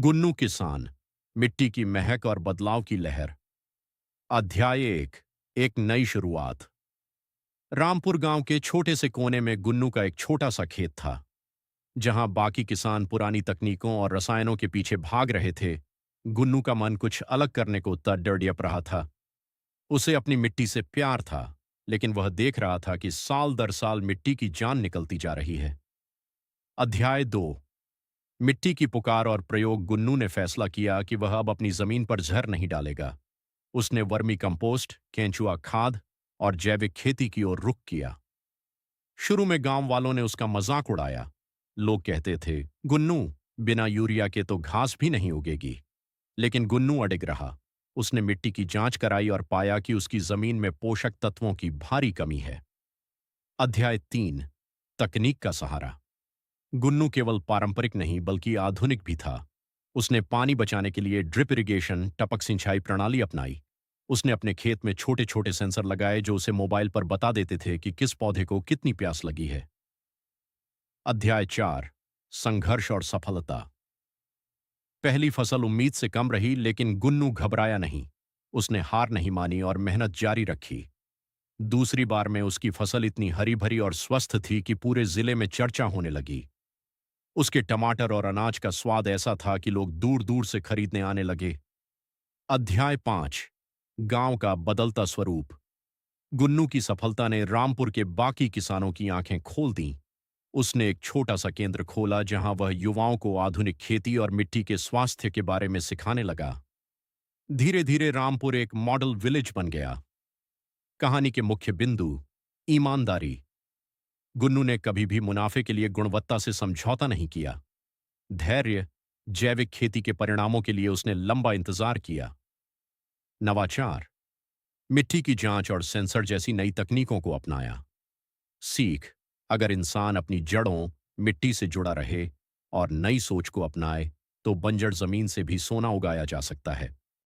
गुन्नू किसान, मिट्टी की महक और बदलाव की लहर। अध्याय एक नई शुरुआत। रामपुर गांव के छोटे से कोने में गुन्नू का एक छोटा सा खेत था। जहां बाकी किसान पुरानी तकनीकों और रसायनों के पीछे भाग रहे थे, गुन्नू का मन कुछ अलग करने को तड़प रहा था। उसे अपनी मिट्टी से प्यार था, लेकिन वह देख रहा था कि साल दर साल मिट्टी की जान निकलती जा रही है। अध्याय 2। मिट्टी की पुकार और प्रयोग। गुन्नू ने फैसला किया कि वह अब अपनी जमीन पर जहर नहीं डालेगा। उसने वर्मी कंपोस्ट, केंचुआ खाद और जैविक खेती की ओर रुख किया। शुरू में गांव वालों ने उसका मजाक उड़ाया। लोग कहते थे, गुन्नू, बिना यूरिया के तो घास भी नहीं उगेगी। लेकिन गुन्नू अडिग रहा। उसने मिट्टी की जांच कराई और पाया कि उसकी जमीन में पोषक तत्वों की भारी कमी है। अध्याय 3। तकनीक का सहारा। गुन्नू केवल पारंपरिक नहीं बल्कि आधुनिक भी था। उसने पानी बचाने के लिए ड्रिप इरिगेशन, टपक सिंचाई प्रणाली अपनाई। उसने अपने खेत में छोटे छोटे सेंसर लगाए जो उसे मोबाइल पर बता देते थे कि किस पौधे को कितनी प्यास लगी है। अध्याय 4। संघर्ष और सफलता। पहली फसल उम्मीद से कम रही, लेकिन गुन्नू घबराया नहीं। उसने हार नहीं मानी और मेहनत जारी रखी। दूसरी बार में उसकी फसल इतनी हरी भरी और स्वस्थ थी कि पूरे जिले में चर्चा होने लगी। उसके टमाटर और अनाज का स्वाद ऐसा था कि लोग दूर दूर से खरीदने आने लगे। अध्याय 5। गांव का बदलता स्वरूप। गुन्नू की सफलता ने रामपुर के बाकी किसानों की आंखें खोल दीं। उसने एक छोटा सा केंद्र खोला जहां वह युवाओं को आधुनिक खेती और मिट्टी के स्वास्थ्य के बारे में सिखाने लगा। धीरे धीरे रामपुर एक मॉडल विलेज बन गया। कहानी के मुख्य बिंदु। ईमानदारी। गुन्नू ने कभी भी मुनाफे के लिए गुणवत्ता से समझौता नहीं किया। धैर्य। जैविक खेती के परिणामों के लिए उसने लंबा इंतजार किया। नवाचार। मिट्टी की जांच और सेंसर जैसी नई तकनीकों को अपनाया। सीख। अगर इंसान अपनी जड़ों, मिट्टी से जुड़ा रहे और नई सोच को अपनाए, तो बंजर जमीन से भी सोना उगाया जा सकता है।